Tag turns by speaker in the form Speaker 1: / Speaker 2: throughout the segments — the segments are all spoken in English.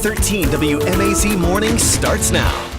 Speaker 1: 13 WMAZ Morning starts now.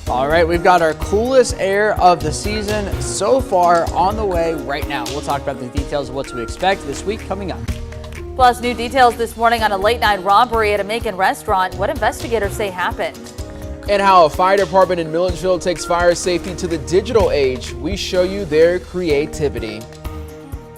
Speaker 2: All right, we've got our coolest air of the season so far on the way right now. We'll talk about the details of what to expect this week coming up.
Speaker 3: Plus, new details this morning on a late-night robbery at a Macon restaurant. What investigators say happened.
Speaker 4: And how a fire department in Milledgeville takes fire safety to the digital age. We show you their creativity.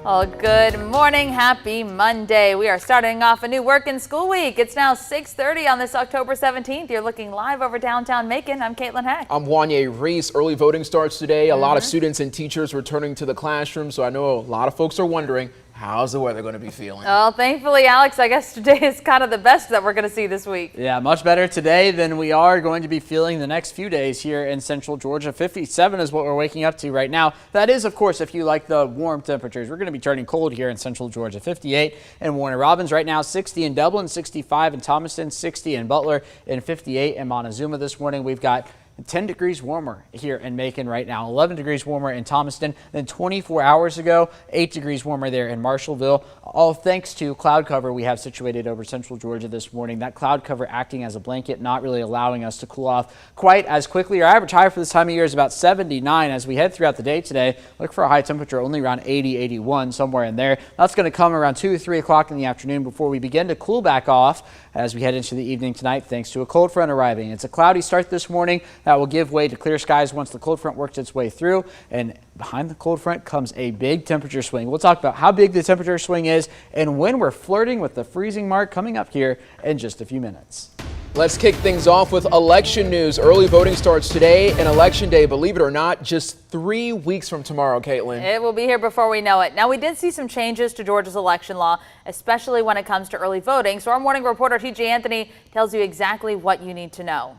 Speaker 3: Oh, good morning. Happy Monday. We are starting off a new work and school week. It's now 6:30 on this October 17th. You're looking live over downtown Macon. I'm Caitlin Heck.
Speaker 4: I'm Wanye Reese. Early voting starts today. A lot of students and teachers returning to the classroom. So I know a lot of folks are wondering, how's the weather going to be feeling?
Speaker 3: Oh, thankfully, Alex, I guess today is kind of the best that we're going to see this week.
Speaker 2: Yeah, much better today than we are going to be feeling the next few days here in central Georgia. 57 is what we're waking up to right now. That is, of course, if you like the warm temperatures. We're going to be turning cold here in central Georgia. 58 in Warner Robins right now, 60 in Dublin, 65 in Thomaston, 60 in Butler, and 58 in Montezuma this morning. We've got 10 degrees warmer here in Macon right now, 11 degrees warmer in Thomaston than 24 hours ago, 8 degrees warmer there in Marshallville, all thanks to cloud cover we have situated over central Georgia this morning. That cloud cover acting as a blanket, not really allowing us to cool off quite as quickly. Our average high for this time of year is about 79 as we head throughout the day today. Look for a high temperature only around 80, 81, somewhere in there. That's going to come around 2 or 3 o'clock in the afternoon before we begin to cool back off as we head into the evening tonight thanks to a cold front arriving. It's a cloudy start this morning. That will give way to clear skies once the cold front works its way through, and behind the cold front comes a big temperature swing. We'll talk about how big the temperature swing is and when we're flirting with the freezing mark coming up here in just a few minutes.
Speaker 4: Let's kick things off with election news. Early voting starts today, and Election Day, believe it or not, just 3 weeks from tomorrow, Caitlin.
Speaker 3: It will be here before we know it. Now, we did see some changes to Georgia's election law, especially when it comes to early voting. So our morning reporter, TJ Anthony, tells you exactly what you need to know.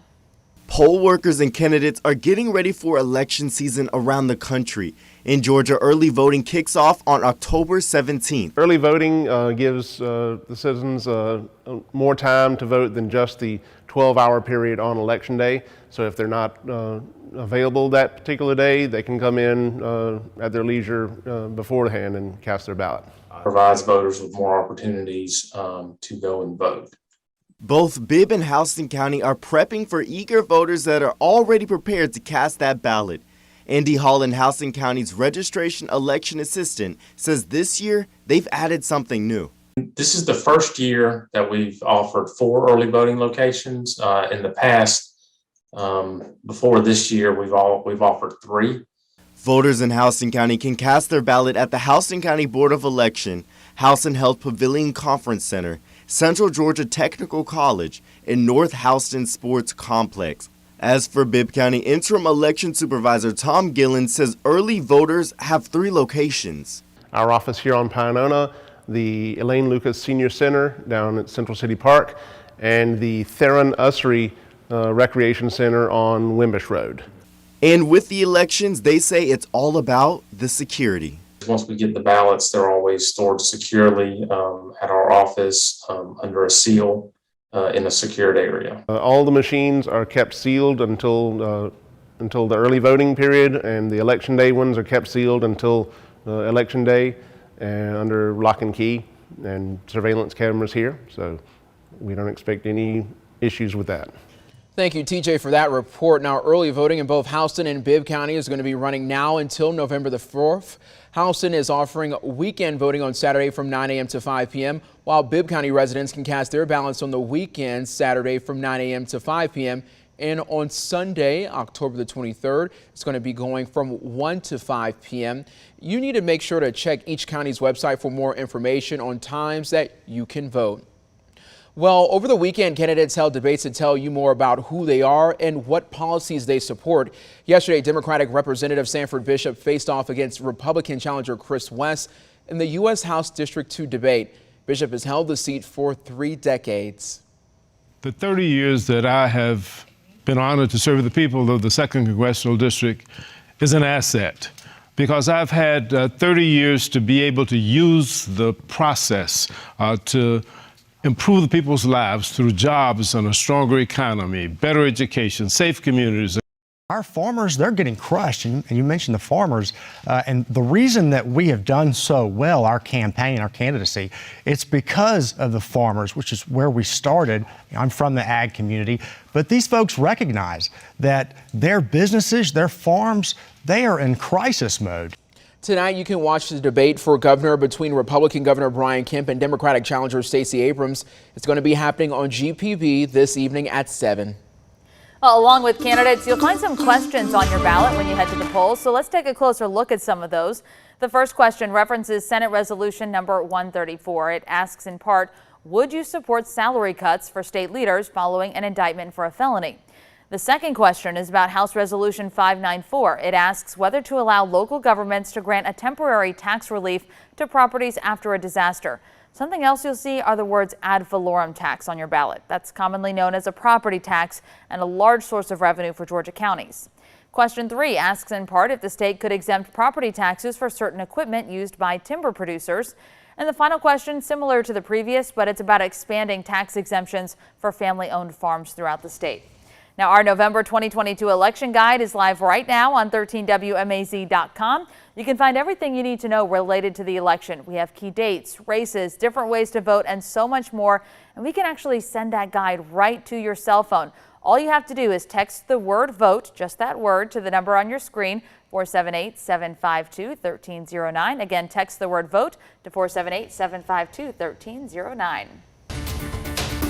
Speaker 5: Poll workers and candidates are getting ready for election season around the country. In Georgia, early voting kicks off on October 17th.
Speaker 6: Early voting gives the citizens more time to vote than just the 12-hour period on Election Day. So if they're not available that particular day, they can come in at their leisure beforehand and cast their ballot.
Speaker 7: Provides voters with more opportunities to go and vote.
Speaker 5: Both Bibb and Houston County are prepping for eager voters that are already prepared to cast that ballot. Andy Hall, in Houston County's registration election assistant, says this year they've added something new.
Speaker 7: This is the first year that we've offered 4 early voting locations. In the past, before this year, we've offered 3.
Speaker 5: Voters in Houston County can cast their ballot at the Houston County Board of Election, Houston Health Pavilion Conference Center, Central Georgia Technical College, and North Houston Sports Complex. As for Bibb County Interim Election Supervisor Tom Gillen says early voters have 3 locations.
Speaker 6: Our office here on Pio Nono, the Elaine Lucas Senior Center down at Central City Park, and the Theron Ussery Recreation Center on Wimbish Road.
Speaker 5: And with the elections, they say it's all about the security.
Speaker 7: Once we get the ballots, they're always stored securely at our office under a seal in a secured area.
Speaker 6: All the machines are kept sealed until the early voting period, and the Election Day ones are kept sealed until Election Day and under lock and key and surveillance cameras here. So we don't expect any issues with that.
Speaker 4: Thank you, TJ, for that report. Now, early voting in both Houston and Bibb County is going to be running now until November the 4th. Houston is offering weekend voting on Saturday from 9 a.m. to 5 p.m., while Bibb County residents can cast their ballots on the weekend, Saturday from 9 a.m. to 5 p.m. And on Sunday, October the 23rd, it's going to be going from 1 to 5 p.m. You need to make sure to check each county's website for more information on times that you can vote. Well, over the weekend, candidates held debates to tell you more about who they are and what policies they support. Yesterday, Democratic Representative Sanford Bishop faced off against Republican challenger Chris West in the U.S. House District 2 debate. Bishop has held the seat for 3 decades.
Speaker 8: The 30 years that I have been honored to serve the people of the 2nd Congressional District is an asset, because I've had 30 years to be able to use the process to improve the people's lives through jobs and a stronger economy, better education, safe communities.
Speaker 9: Our farmers, they're getting crushed, and you mentioned the farmers, and the reason that we have done so well, our campaign, our candidacy, it's because of the farmers, which is where we started. I'm from the ag community, but these folks recognize that their businesses, their farms, they are in crisis mode.
Speaker 4: Tonight, you can watch the debate for governor between Republican Governor Brian Kemp and Democratic challenger Stacey Abrams. It's going to be happening on GPB this evening at 7.
Speaker 3: Well, along with candidates, you'll find some questions on your ballot when you head to the polls. So let's take a closer look at some of those. The first question references Senate Resolution number 134. It asks in part, would you support salary cuts for state leaders following an indictment for a felony? The second question is about House Resolution 594. It asks whether to allow local governments to grant a temporary tax relief to properties after a disaster. Something else you'll see are the words ad valorem tax on your ballot. That's commonly known as a property tax and a large source of revenue for Georgia counties. Question 3 asks in part if the state could exempt property taxes for certain equipment used by timber producers. And the final question, similar to the previous, but it's about expanding tax exemptions for family-owned farms throughout the state. Now, our November 2022 election guide is live right now on 13WMAZ.com. You can find everything you need to know related to the election. We have key dates, races, different ways to vote, and so much more. And we can actually send that guide right to your cell phone. All you have to do is text the word vote, just that word, to the number on your screen, 478-752-1309. Again, text the word vote to 478-752-1309.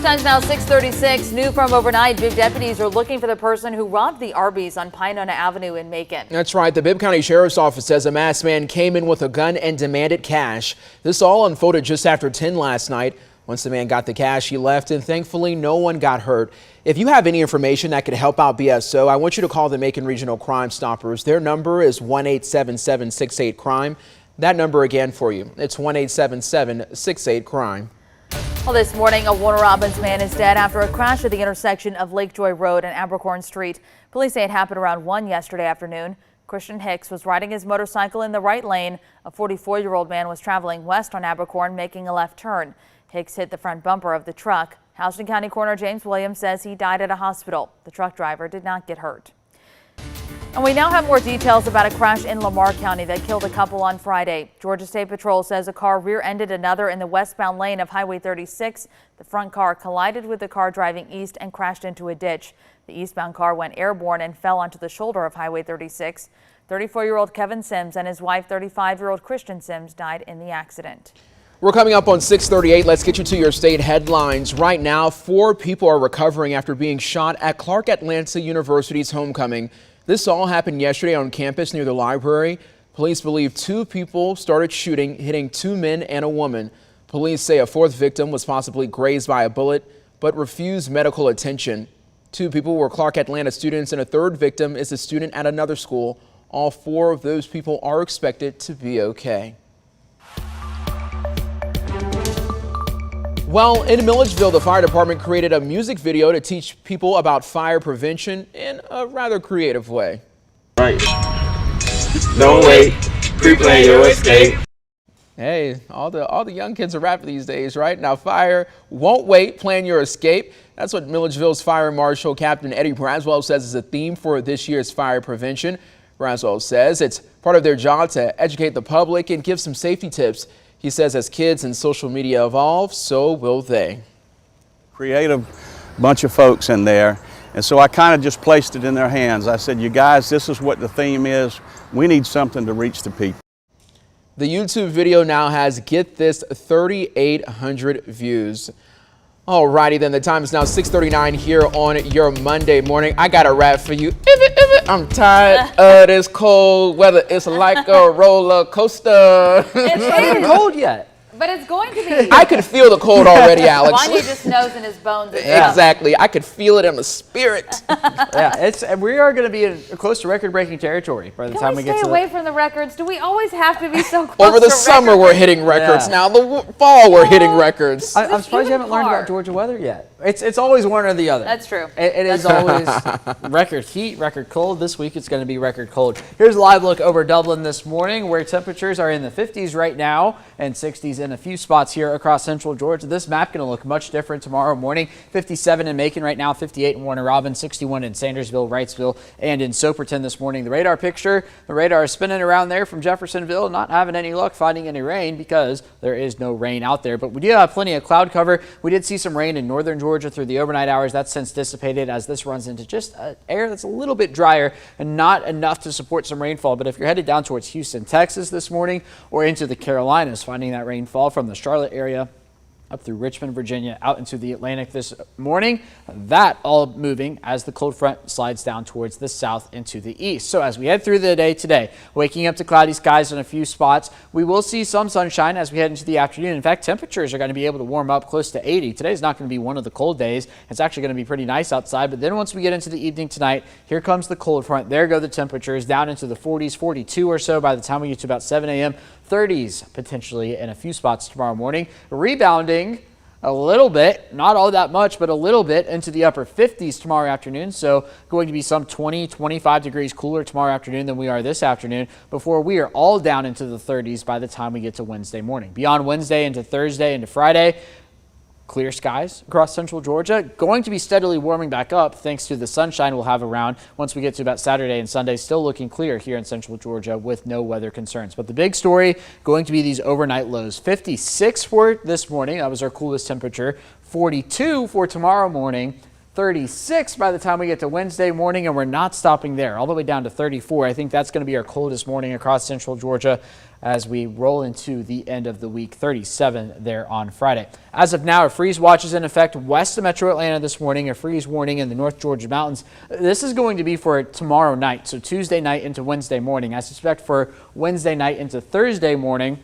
Speaker 3: Time's now 6:36. New from overnight, Bibb deputies are looking for the person who robbed the Arbys on Pio Nono Avenue in Macon.
Speaker 4: That's right. The Bibb County Sheriff's Office says a masked man came in with a gun and demanded cash. This all unfolded just after 10 last night. Once the man got the cash, he left, and thankfully no one got hurt. If you have any information that could help out BSO, I want you to call the Macon Regional Crime Stoppers. Their number is 1-877-68-CRIME. That number again for you. It's 1-877-68-CRIME.
Speaker 3: Well, this morning, a Warner Robins man is dead after a crash at the intersection of Lakejoy Road and Abercorn Street. Police say it happened around 1 yesterday afternoon. Christian Hicks was riding his motorcycle in the right lane. A 44-year-old man was traveling west on Abercorn, making a left turn. Hicks hit the front bumper of the truck. Houston County Coroner James Williams says he died at a hospital. The truck driver did not get hurt. And we now have more details about a crash in Lamar County that killed a couple on Friday. Georgia State Patrol says a car rear-ended another in the westbound lane of Highway 36. The front car collided with the car driving east and crashed into a ditch. The eastbound car went airborne and fell onto the shoulder of Highway 36. 34-year-old Kevin Sims and his wife, 35-year-old Christian Sims, died in the accident.
Speaker 4: We're coming up on 6:38. Let's get you to your state headlines. Right now, 4 people are recovering after being shot at Clark Atlanta University's homecoming. This all happened yesterday on campus near the library. Police believe 2 people started shooting, hitting 2 men and a woman. Police say a 4th victim was possibly grazed by a bullet, but refused medical attention. 2 people were Clark Atlanta students, and a 3rd victim is a student at another school. All 4 of those people are expected to be okay. Well, in Milledgeville, the fire department created a music video to teach people about fire prevention in a rather creative way.
Speaker 10: Right. Don't wait. Pre-plan your escape.
Speaker 4: Hey, all the young kids are rapping these days, right? Now, fire won't wait. Plan your escape. That's what Milledgeville's Fire Marshal Captain Eddie Braswell says is a theme for this year's fire prevention. Braswell says it's part of their job to educate the public and give some safety tips. He says as kids and social media evolve, so will they.
Speaker 10: Creative bunch of folks in there, and so I kind of just placed it in their hands. I said, you guys, this is what the theme is. We need something to reach the people.
Speaker 4: The YouTube video now has, get this, 3,800 views. Alrighty then, the time is now 6:39 here on your Monday morning. I got a rap for you. I'm tired of this cold weather. It's like a roller coaster.
Speaker 3: It's
Speaker 2: not even cold yet.
Speaker 3: But it's going to be.
Speaker 4: I could feel the cold already, Alex.
Speaker 3: Wanya just knows in his bones.
Speaker 4: Exactly. I could feel it in the spirit.
Speaker 2: Yeah, we are going to be in close to record-breaking territory by the time we get to
Speaker 3: stay away from the records? Do we always have to be so close?
Speaker 4: Over the summer, we're hitting records. Now, the fall, we're hitting records.
Speaker 2: I'm surprised you haven't learned about Georgia weather yet. It's always one or the other.
Speaker 3: That's true.
Speaker 2: It is always record heat, record cold. This week, it's going to be record cold. Here's a live look over Dublin this morning, where temperatures are in the 50s right now and 60s in in a few spots here across central Georgia. This map going to look much different tomorrow morning. 57 in Macon right now, 58 in Warner Robins, 61 in Sandersville, Wrightsville, and in Soperton this morning. The radar picture, the radar is spinning around there from Jeffersonville, not having any luck finding any rain because there is no rain out there. But we do have plenty of cloud cover. We did see some rain in northern Georgia through the overnight hours. That's since dissipated as this runs into just air that's a little bit drier and not enough to support some rainfall. But if you're headed down towards Houston, Texas this morning or into the Carolinas, finding that rainfall from the Charlotte area up through Richmond, Virginia, out into the Atlantic this morning. That all moving as the cold front slides down towards the south into the east. So as we head through the day today, waking up to cloudy skies in a few spots, we will see some sunshine as we head into the afternoon. In fact, temperatures are going to be able to warm up close to 80. Today's not going to be one of the cold days. It's actually going to be pretty nice outside. But then once we get into the evening tonight, here comes the cold front. There go the temperatures down into the 40s, 42 or so by the time we get to about 7 a.m. 30s potentially in a few spots tomorrow morning. Rebounding a little bit, not all that much, but a little bit into the upper 50s tomorrow afternoon. So going to be some 20, 25 degrees cooler tomorrow afternoon than we are this afternoon before we are all down into the 30s by the time we get to Wednesday morning. Beyond Wednesday into Thursday into Friday, clear skies across central Georgia, going to be steadily warming back up thanks to the sunshine we'll have around once we get to about Saturday and Sunday. Still looking clear here in central Georgia with no weather concerns. But the big story going to be these overnight lows. 56 for this morning. That was our coolest temperature. 42 for tomorrow morning. 36 by the time we get to Wednesday morning, and we're not stopping there. All the way down to 34. I think that's going to be our coldest morning across central Georgia as we roll into the end of the week. 37 there on Friday. As of now, a freeze watch is in effect west of Metro Atlanta this morning, a freeze warning in the North Georgia mountains. This is going to be for tomorrow night, so Tuesday night into Wednesday morning. I suspect for Wednesday night into Thursday morning,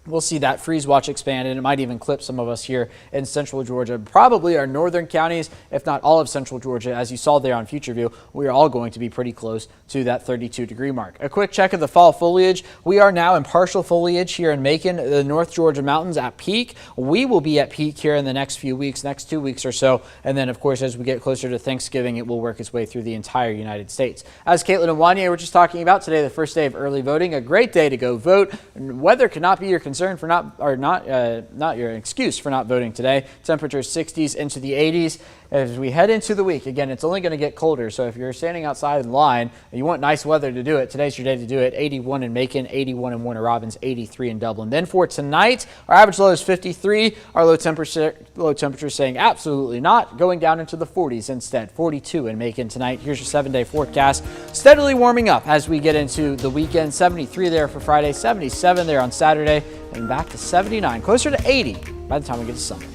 Speaker 2: we'll see that freeze watch expand, and it might even clip some of us here in central Georgia. Probably our northern counties, if not all of central Georgia. As you saw there on Future View, we are all going to be pretty close to that 32-degree mark. A quick check of the fall foliage. We are now in partial foliage here in Macon, the North Georgia mountains at peak. We will be at peak here in the next few weeks, next 2 weeks or so. And then, of course, as we get closer to Thanksgiving, it will work its way through the entire United States. As Caitlin and Wanya were just talking about today, the first day of early voting, a great day to go vote. Weather could not be your concern for not your excuse for not voting today. Temperatures 60s into the 80s. As we head into the week, again, it's only going to get colder. So if you're standing outside in line and you want nice weather to do it, today's your day to do it. 81 in Macon, 81 in Warner Robins, 83 in Dublin. Then for tonight, our average low is 53. Our low temperature saying absolutely not, going down into the 40s instead. 42 in Macon tonight. Here's your 7-day forecast. Steadily warming up as we get into the weekend. 73 there for Friday, 77 there on Saturday, and back to 79, closer to 80 by the time we get to Sunday.